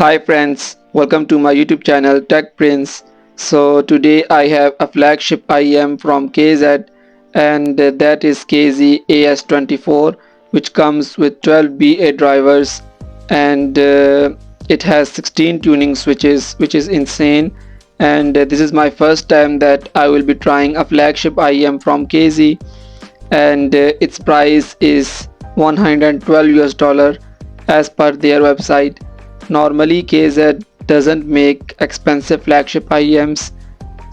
Hi friends, welcome to my YouTube channel Tech Prince. So today I have a flagship IEM from KZ and that is KZ AS24 which comes with 12 BA drivers and it has 16 tuning switches which is insane and this is my first time that I will be trying a flagship IEM from KZ and its price is 112 US dollar as per their website. Normally KZ doesn't make expensive flagship IEMs,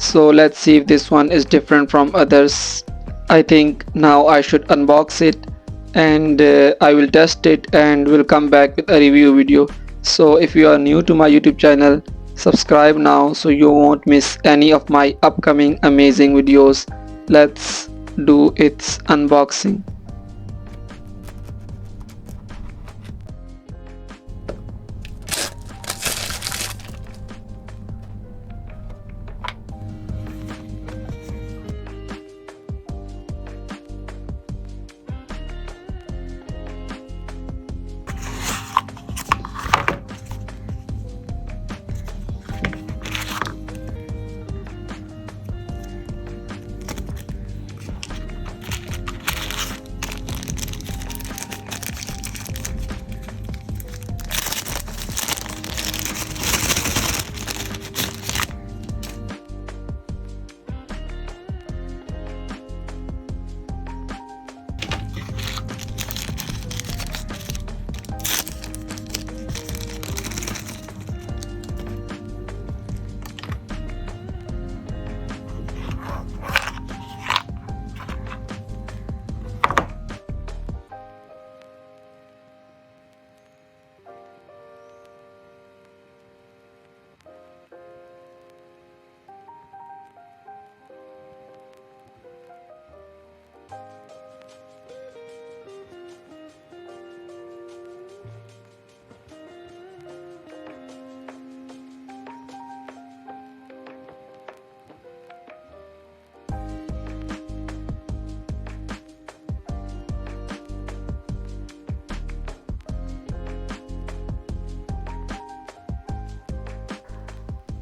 so let's see if this one is different from others. I think now I should unbox it and I will test it and will come back with a review video. So if you are new to my YouTube channel, subscribe now so you won't miss any of my upcoming amazing videos. Let's do its unboxing.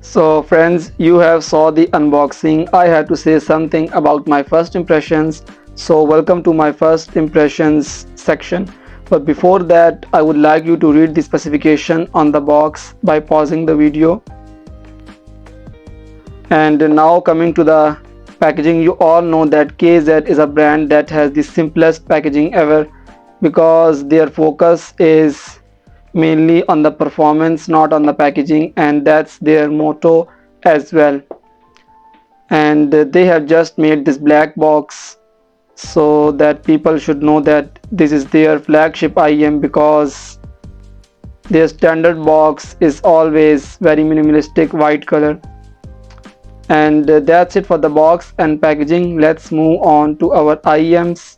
So friends, you have saw the unboxing. I had to say something about my first impressions. So welcome to my first impressions section. But before that, I would like you to read the specification on the box by pausing the video. And now coming to the packaging, you all know that KZ is a brand that has the simplest packaging ever because their focus is mainly on the performance, not on the packaging, and that's their motto as well. And they have just made this black box so that people should know that this is their flagship IEM, because their standard box is always very minimalistic white color. And that's it for the box and packaging. Let's move on to our IEMs.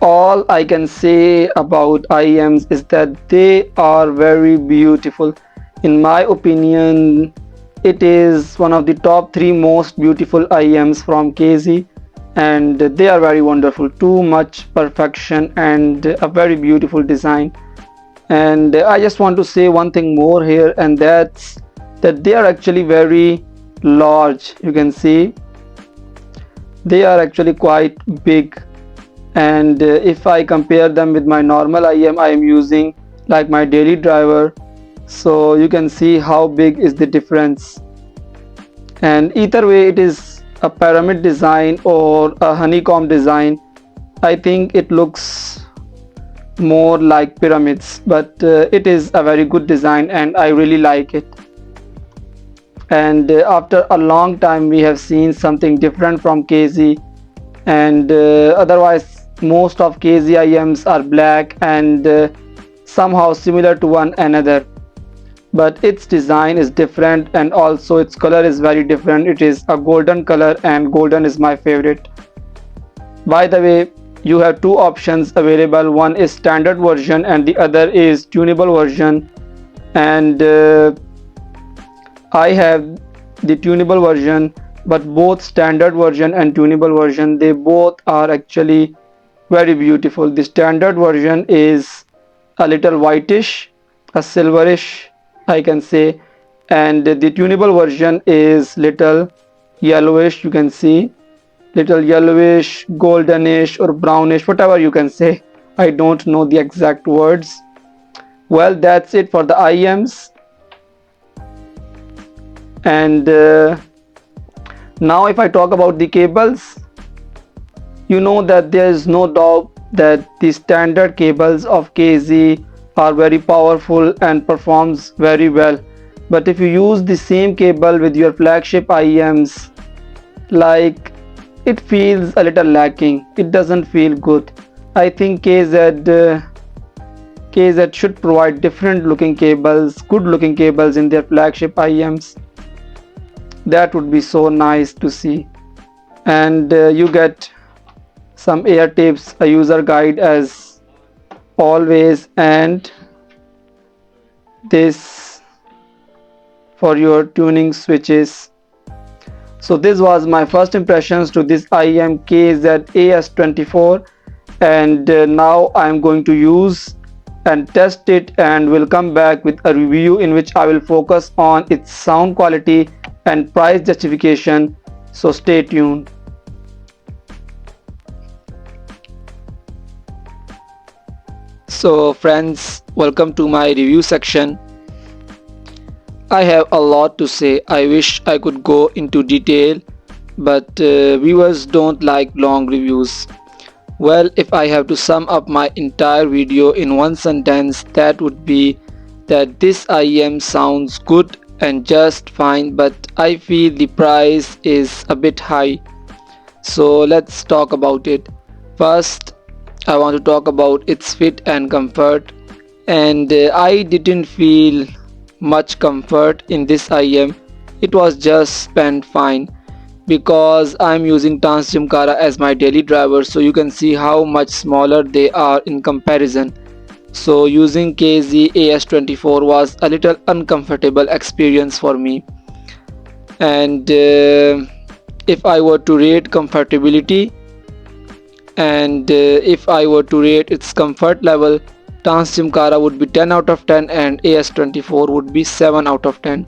All I can say about IEMs is that they are very beautiful. In my opinion, it is one of the top 3 most beautiful IEMs from KZ, and they are very wonderful. Too much perfection and a very beautiful design. And I just want to say one thing more here, and that's that they are actually very large. You can see they are actually quite big. And if I compare them with my normal IEM I am using, like my daily driver, so you can see how big is the difference. And either way, it is a pyramid design or a honeycomb design. I think it looks more like pyramids, but it is a very good design and I really like it. And after a long time we have seen something different from KZ, and otherwise most of KZ IEMs are black and somehow similar to one another, but its design is different and also its color is very different. It is a golden color and golden is my favorite. By the way, you have 2 options available. One is standard version and the other is tunable version, and I have the tunable version, but both standard version and tunable version, they both are actually very beautiful. The standard version is a little whitish, a silverish, I can say. And the tunable version is little yellowish, you can see, little yellowish, goldenish or brownish, whatever you can say. I don't know the exact words. Well, that's it for the IEMs. And now if I talk about the cables, you know that there is no doubt that the standard cables of KZ are very powerful and performs very well. But if you use the same cable with your flagship IEMs, like, it feels a little lacking. It doesn't feel good. I think KZ should provide different looking cables, good looking cables in their flagship IEMs. That would be so nice to see. And you get some air tips, a user guide as always, and this for your tuning switches. So this was my first impressions to this IEM KZ-AS24, and now I am going to use and test it, and will come back with a review in which I will focus on its sound quality and price justification. So stay tuned. So friends, welcome to my review section. I have a lot to say. I wish I could go into detail, but viewers don't like long reviews. Well, if I have to sum up my entire video in one sentence, that would be that this IEM sounds good and just fine, but I feel the price is a bit high. So let's talk about it. First, I want to talk about its fit and comfort, and I didn't feel much comfort in this IEM. It was just spent fine because I'm using Trans Gymkhana as my daily driver, so you can see how much smaller they are in comparison. So using KZ-AS24 was a little uncomfortable experience for me. And if I were to rate comfortability, and if I were to rate its comfort level, Trans Gymkhana would be 10 out of 10 and AS24 would be 7 out of 10.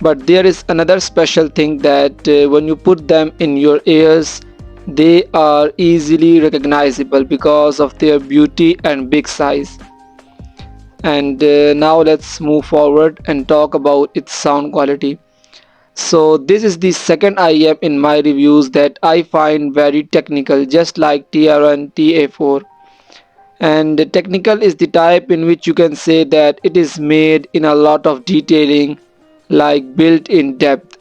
But there is another special thing, that when you put them in your ears, they are easily recognizable because of their beauty and big size. And now let's move forward and talk about its sound quality. So this is the second IEM in my reviews that I find very technical, just like TR1 TA4. And technical is the type in which you can say that it is made in a lot of detailing, like built in depth.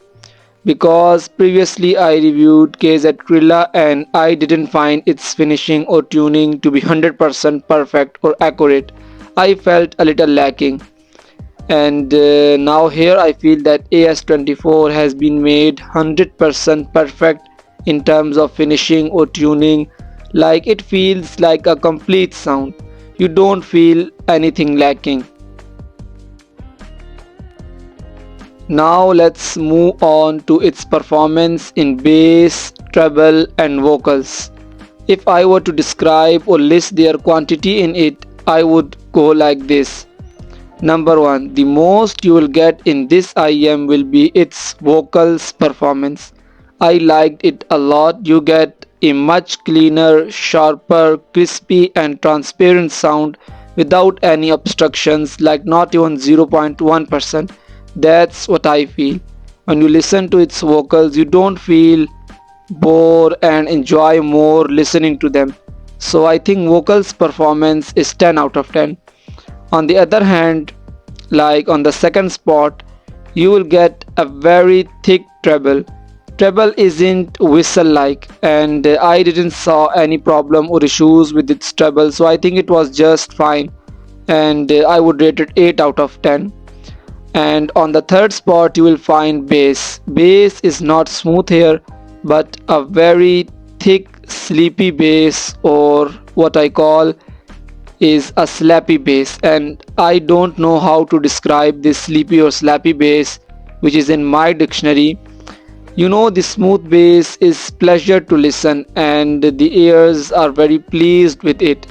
Because previously I reviewed KZ Trilla and I didn't find its finishing or tuning to be 100% perfect or accurate. I felt a little lacking. And now here I feel that AS24 has been made 100% perfect in terms of finishing or tuning. Like, it feels like a complete sound. You don't feel anything lacking. Now let's move on to its performance in bass, treble and vocals. If I were to describe or list their quantity in it, I would go like this. Number 1, the most you will get in this IEM will be its vocals performance. I liked it a lot. You get a much cleaner, sharper, crispy and transparent sound without any obstructions, like not even 0.1%. That's what I feel. When you listen to its vocals, you don't feel bored and enjoy more listening to them. So I think vocals performance is 10 out of 10. On the other hand, like on the second spot, you will get a very thick treble. Treble isn't whistle like, and I didn't saw any problem or issues with its treble, so I think it was just fine, and I would rate it 8 out of 10. And on the third spot you will find bass. Bass is not smooth here, but a very thick sleepy bass, or what I call is a slappy bass, and I don't know how to describe this sleepy or slappy bass, which is in my dictionary. You know, the smooth bass is pleasure to listen and the ears are very pleased with it.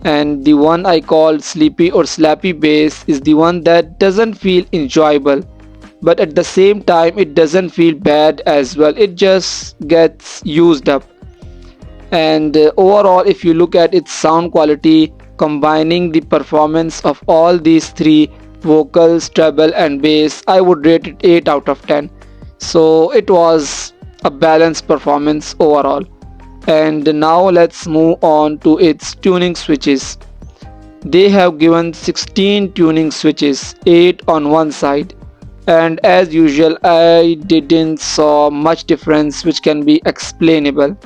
and the one I called sleepy or slappy bass is the one that doesn't feel enjoyable, but at the same time it doesn't feel bad as well, it just gets used up. And overall, if you look at its sound quality, combining the performance of all these three, vocals, treble and bass, I would rate it 8 out of 10. So it was a balanced performance overall. And now let's move on to its tuning switches. They have given 16 tuning switches, 8 on one side, and as usual I didn't saw much difference which can be explainable,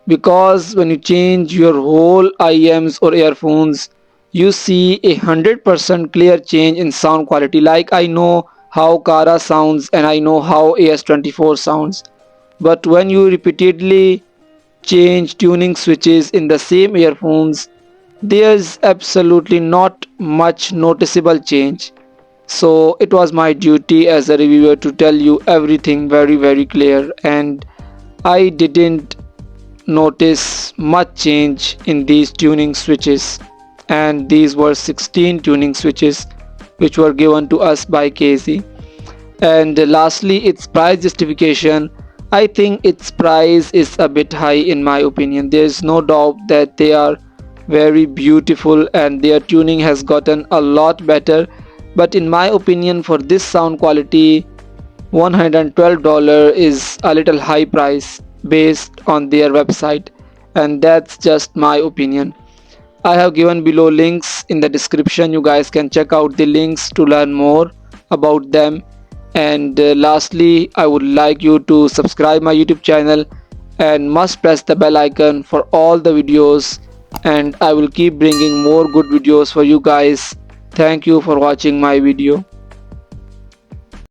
because when you change your whole IEMs or earphones, you see 100% clear change in sound quality. Like I know how Kara sounds and I know how AS24 sounds, but when you repeatedly change tuning switches in the same earphones, there's absolutely not much noticeable change. So it was my duty as a reviewer to tell you everything very clear, and I didn't notice much change in these tuning switches, and these were 16 tuning switches which were given to us by KZ. And lastly, its price justification. I think its price is a bit high in my opinion. There is no doubt that they are very beautiful and their tuning has gotten a lot better, but in my opinion for this sound quality, $112 is a little high price based on their website, and that's just my opinion. I have given below links in the description. You guys can check out the links to learn more about them. And lastly, I would like you to subscribe my YouTube channel and must press the bell icon for all the videos, and I will keep bringing more good videos for you guys. Thank you for watching my video.